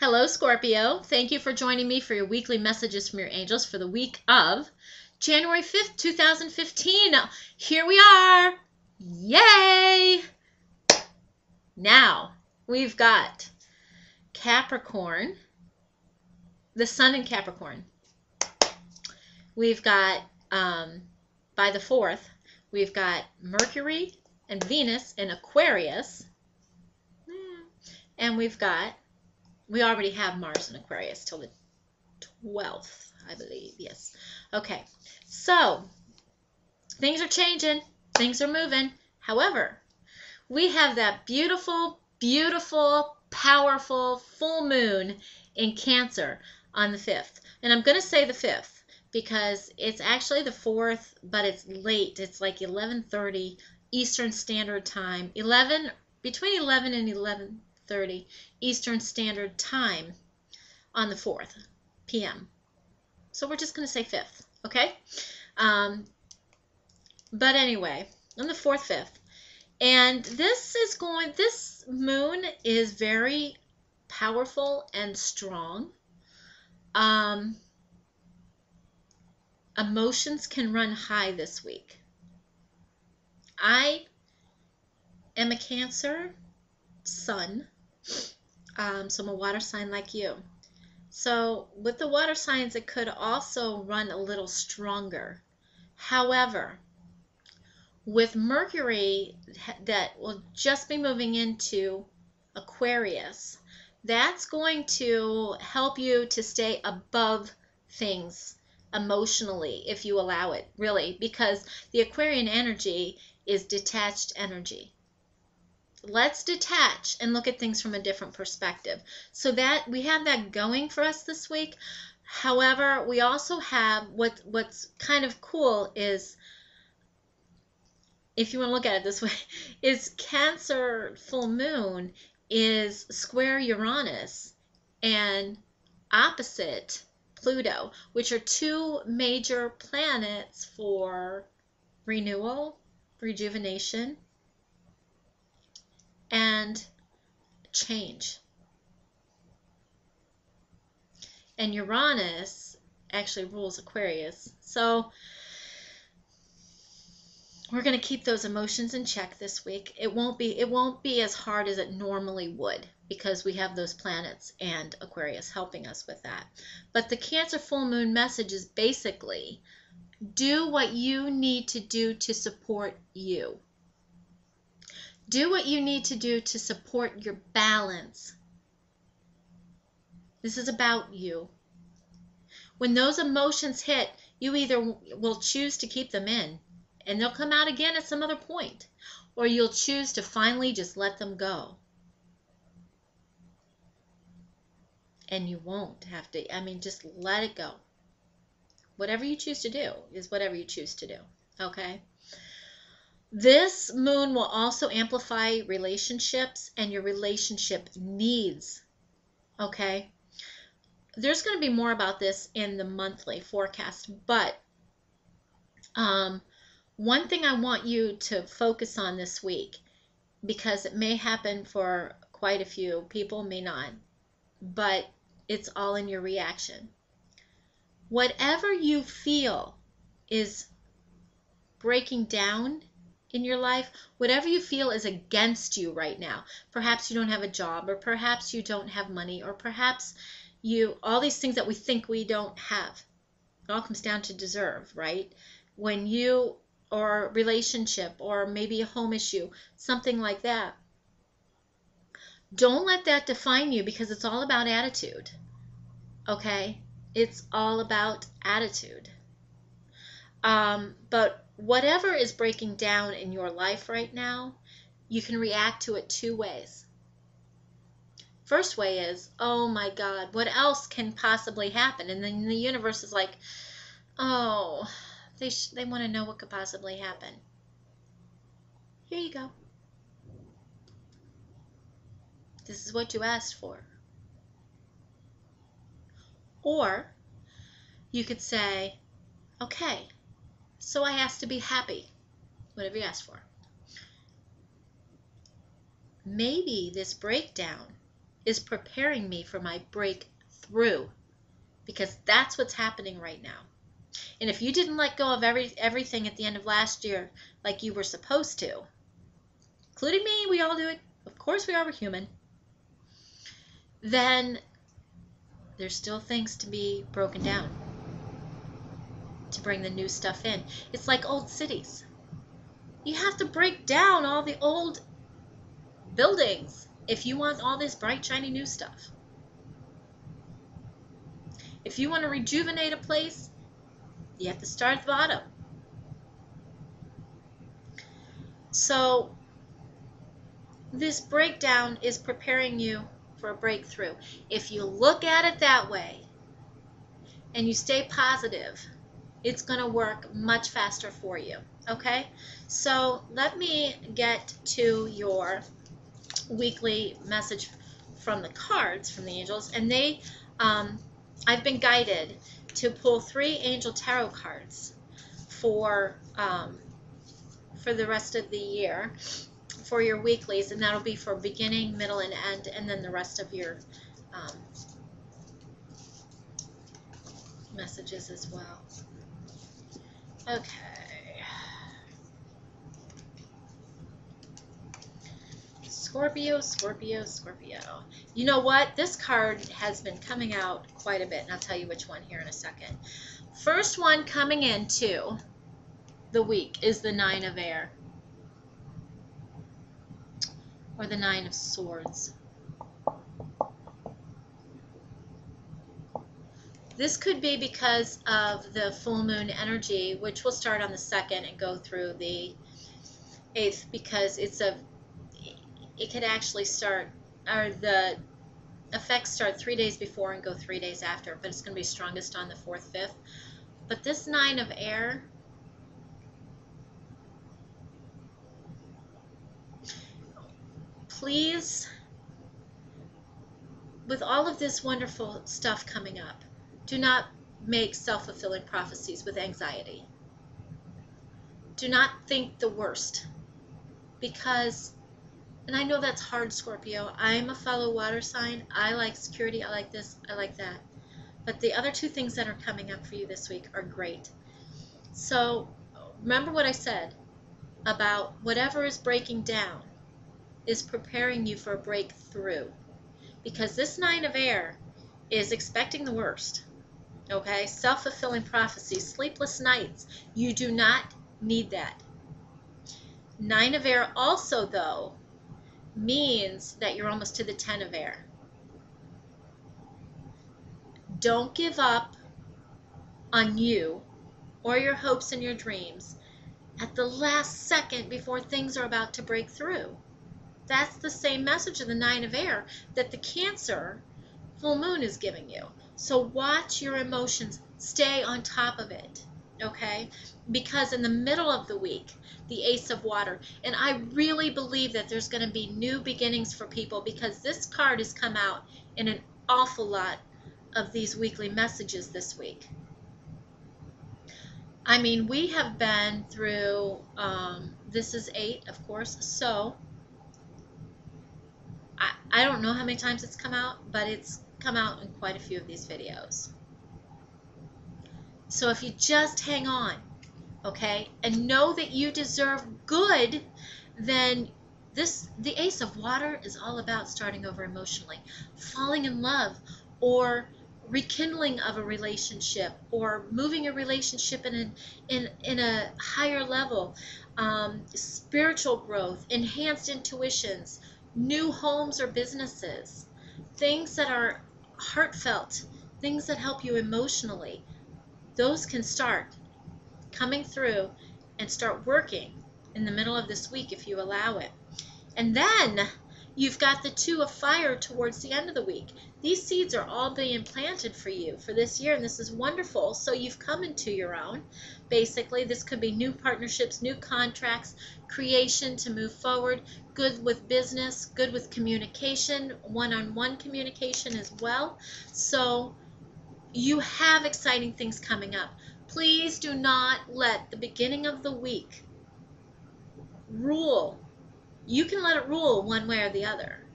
Hello, Scorpio. Thank you for joining me for your weekly messages from your angels for the week of January 5th, 2015. Here we are. Yay! Now, we've got Capricorn, the sun in Capricorn. We've got, by the 4th, we've got Mercury and Venus in Aquarius. And we already have Mars in Aquarius till the 12th, I believe. Yes. Okay. So, things are changing. Things are moving. However, we have that beautiful, beautiful, powerful full moon in Cancer on the 5th. And I'm going to say the 5th because it's actually the 4th, but it's late. It's like 11:30 Eastern Standard Time. Between 11 and 11:30 Eastern Standard Time on the 4th p.m. So we're just going to say 5th, okay? But anyway, on the 4th, 5th. And this moon is very powerful and strong. Emotions can run high this week. I am a Cancer sun, so I'm a water sign like you. So with the water signs, it could also run a little stronger. However, with Mercury that will just be moving into Aquarius, that's going to help you to stay above things emotionally if you allow it, really, because the Aquarian energy is detached energy. Let's detach and look at things from a different perspective. So that we have that going for us this week. However, we also have what's kind of cool is, if you want to look at it this way, is Cancer full moon is square Uranus and opposite Pluto, which are two major planets for renewal, rejuvenation, and change. And Uranus actually rules Aquarius. So we're going to keep those emotions in check this week. It won't be as hard as it normally would because we have those planets and Aquarius helping us with that. But the Cancer full moon message is basically do what you need to do to support you. Do what you need to do to support your balance. This is about you. When those emotions hit, you either will choose to keep them in, and they'll come out again at some other point, or you'll choose to finally just let them go. And you won't have to, just let it go. Whatever you choose to do is whatever you choose to do, okay? This moon will also amplify relationships and your relationship needs, okay? There's going to be more about this in the monthly forecast, but one thing I want you to focus on this week, because it may happen for quite a few people, may not, but it's all in your reaction. Whatever you feel is breaking down in your life, whatever you feel is against you right now. Perhaps you don't have a job, or perhaps you don't have money, or perhaps all these things that we think we don't have. It all comes down to deserve, right? When you, or relationship, or maybe a home issue, something like that. Don't let that define you, because it's all about attitude, okay? It's all about attitude. But whatever is breaking down in your life right now, you can react to it two ways. First way is, oh my God, what else can possibly happen? And then the universe is like, oh, they want to know what could possibly happen. Here you go. This is what you asked for. Or you could say, okay, so I asked to be happy, whatever you asked for. Maybe this breakdown is preparing me for my breakthrough, because that's what's happening right now. And if you didn't let go of everything at the end of last year like you were supposed to, including me, we all do it. Of course we are, we're human. Then there's still things to be broken down to bring the new stuff in. It's like old cities. You have to break down all the old buildings if you want all this bright, shiny new stuff. If you want to rejuvenate a place, you have to start at the bottom. So this breakdown is preparing you for a breakthrough. If you look at it that way and you stay positive, it's going to work much faster for you. Okay? So let me get to your weekly message from the cards, from the angels. And they, I've been guided to pull 3 angel tarot cards for the rest of the year for your weeklies, and that'll be for beginning, middle, and end, and then the rest of your messages as well. Okay. Scorpio, Scorpio, Scorpio. You know what? This card has been coming out quite a bit, and I'll tell you which one here in a second. First one coming into the week is the 9 of Air, or the 9 of Swords. This could be because of the full moon energy, which will start on the 2nd and go through the 8th, because it could actually start, or the effects start 3 days before and go 3 days after, but it's going to be strongest on the 4th, 5th. But this 9 of Air, please, with all of this wonderful stuff coming up, do not make self-fulfilling prophecies with anxiety. Do not think the worst, because, and I know that's hard, Scorpio. I'm a fellow water sign. I like security. I like this. I like that. But the other 2 things that are coming up for you this week are great. So remember what I said about whatever is breaking down is preparing you for a breakthrough, because this 9 of Air is expecting the worst. Okay? Self-fulfilling prophecies, sleepless nights. You do not need that. 9 of Air also, though, means that you're almost to the 10 of Air. Don't give up on you or your hopes and your dreams at the last second before things are about to break through. That's the same message of the 9 of Air that the Cancer full moon is giving you. So watch your emotions. Stay on top of it. Okay? Because in the middle of the week, the Ace of Water, and I really believe that there's going to be new beginnings for people, because this card has come out in an awful lot of these weekly messages this week. I mean, we have been through, this is 8, of course, so I don't know how many times it's come out, but it's come out in quite a few of these videos. So if you just hang on, okay, and know that you deserve good, then the Ace of Water is all about starting over emotionally, falling in love, or rekindling of a relationship, or moving a relationship in a higher level, spiritual growth, enhanced intuitions, new homes or businesses, things that are heartfelt, things that help you emotionally. Those can start coming through and start working in the middle of this week if you allow it. And then you've got the 2 of Fire towards the end of the week. These seeds are all being planted for you for this year, and this is wonderful. So you've come into your own. Basically, this could be new partnerships, new contracts, creation to move forward, good with business, good with communication, one-on-one communication as well. So you have exciting things coming up. Please do not let the beginning of the week rule. You can let it rule one way or the other.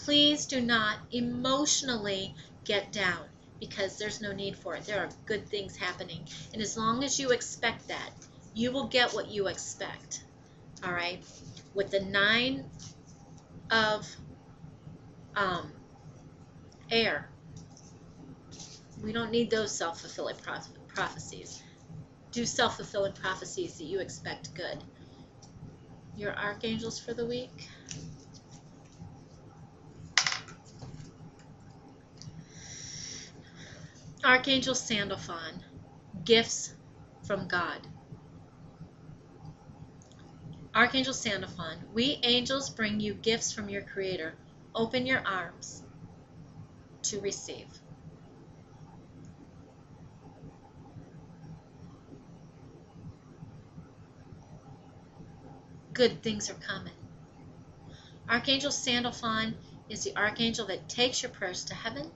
Please do not emotionally get down, because there's no need for it. There are good things happening. And as long as you expect that, you will get what you expect. All right? With the 9 of air, we don't need those self-fulfilling prophecies. Do self-fulfilling prophecies that you expect good. Your archangels for the week. Archangel Sandalphon, gifts from God. Archangel Sandalphon, we angels bring you gifts from your Creator. Open your arms to receive. Good things are coming. Archangel Sandalphon is the archangel that takes your prayers to heaven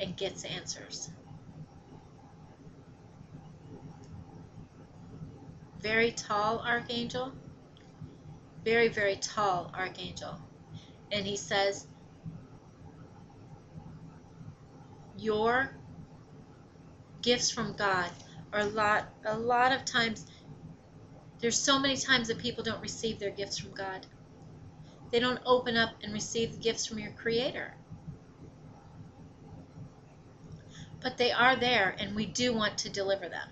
and gets answers. Very tall archangel. Very, very tall archangel. And he says, your gifts from God are a lot of times, there's so many times that people don't receive their gifts from God. They don't open up and receive the gifts from your Creator. But they are there, and we do want to deliver them.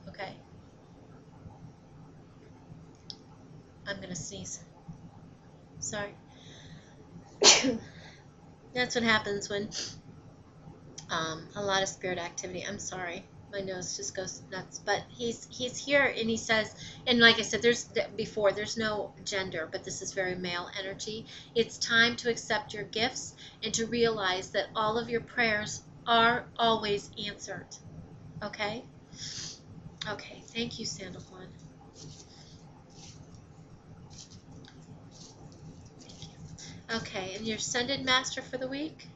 Okay? I'm going to sneeze. Sorry. That's what happens when a lot of spirit activity. I'm sorry. My nose just goes nuts. But he's here, and he says, and like I said, there's no gender, but this is very male energy. It's time to accept your gifts and to realize that all of your prayers are always answered. Okay? Okay. Thank you, Sandalphon. Thank you. Okay, and your Ascended Master for the week?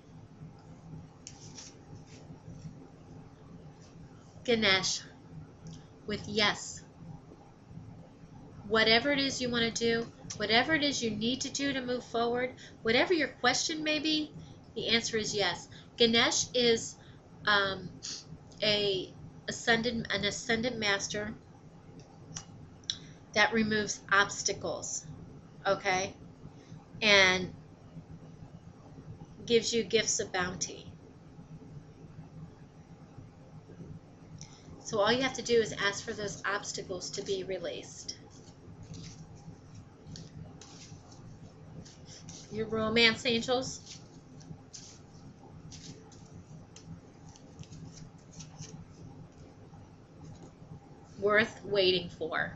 Ganesh, with yes. Whatever it is you want to do, whatever it is you need to do to move forward, whatever your question may be, the answer is yes. Ganesh is an ascended master that removes obstacles, okay, and gives you gifts of bounty. So all you have to do is ask for those obstacles to be released. Your romance angels. Worth waiting for.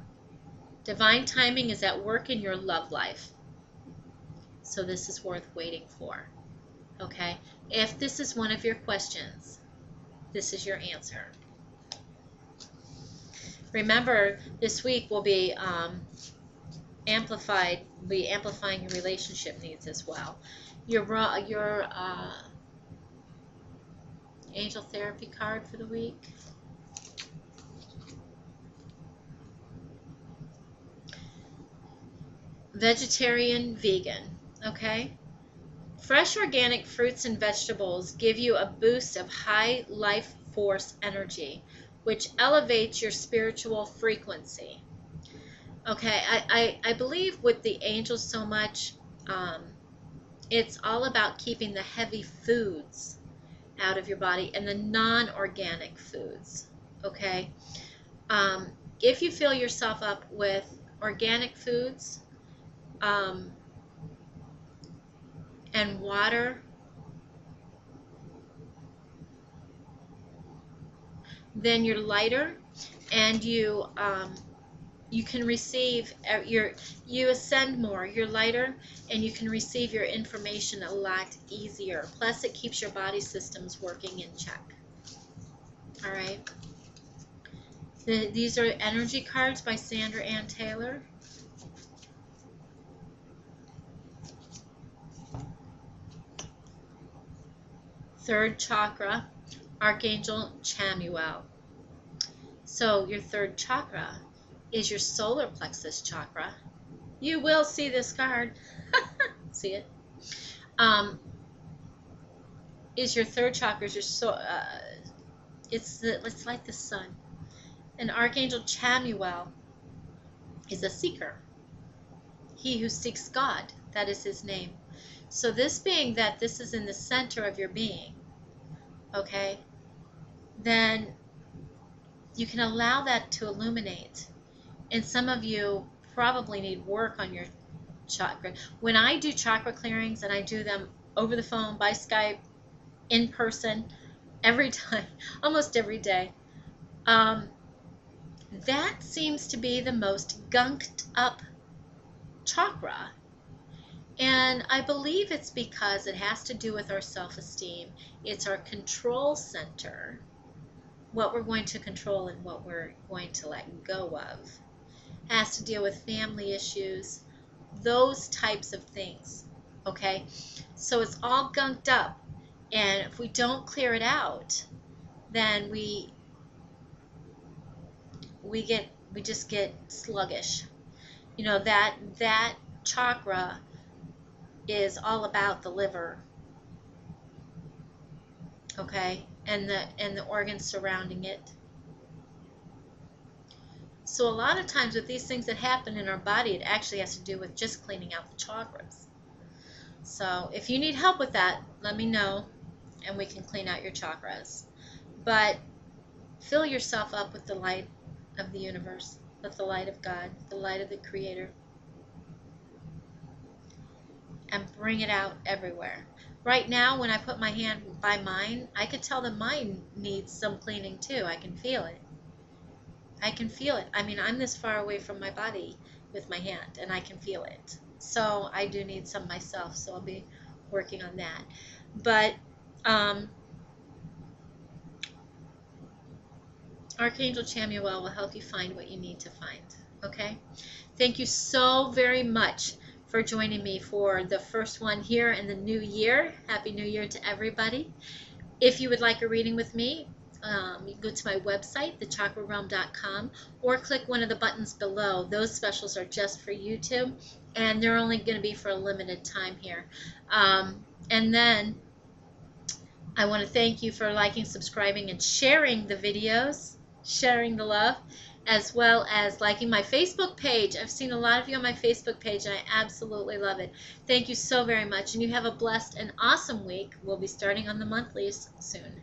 Divine timing is at work in your love life. So this is worth waiting for. Okay? If this is one of your questions, this is your answer. Remember, this week will be amplifying your relationship needs as well. Your angel therapy card for the week. Vegetarian, vegan. Okay? Fresh organic fruits and vegetables give you a boost of high life force energy, which elevates your spiritual frequency. Okay, I believe with the angels so much, it's all about keeping the heavy foods out of your body and the non-organic foods. Okay, if you fill yourself up with organic foods and water, then you're lighter, and you can receive you ascend more. You're lighter, and you can receive your information a lot easier. Plus, it keeps your body systems working in check. All right. These are energy cards by Sandra Ann Taylor. Third chakra, Archangel Chamuel. So your third chakra is your solar plexus chakra, You will see this card. See it? Um, is your third chakra. It's like the sun. And Archangel Chamuel is a seeker. He who seeks God, that is his name. So this being that this is in the center of your being, okay, then you can allow that to illuminate. And some of you probably need work on your chakra. When I do chakra clearings, and I do them over the phone, by Skype, in person, every time, almost every day, that seems to be the most gunked up chakra. And I believe it's because it has to do with our self-esteem. It's our control center, what we're going to control and what we're going to let go of. It has to deal with family issues, those types of things, okay? So it's all gunked up, and if we don't clear it out, then we just get sluggish. You know, that chakra is all about the liver, okay, and the organs surrounding it. So a lot of times with these things that happen in our body, it actually has to do with just cleaning out the chakras. So if you need help with that, let me know, and we can clean out your chakras. But fill yourself up with the light of the universe, with the light of God, the light of the Creator, and bring it out everywhere. Right now, when I put my hand by mine, I could tell that mine needs some cleaning too. I can feel it. I can feel it. I mean, I'm this far away from my body with my hand, and I can feel it. So I do need some myself, so I'll be working on that. But Archangel Chamuel will help you find what you need to find. Okay? Thank you so very much for joining me for the first one here in the new year. Happy New Year to everybody. If you would like a reading with me, you can go to my website, thechakrarealm.com, or click one of the buttons below. Those specials are just for YouTube, and they're only going to be for a limited time here. And then I want to thank you for liking, subscribing, and sharing the videos, sharing the love, as well as liking my Facebook page. I've seen a lot of you on my Facebook page, and I absolutely love it. Thank you so very much, and you have a blessed and awesome week. We'll be starting on the monthlies soon.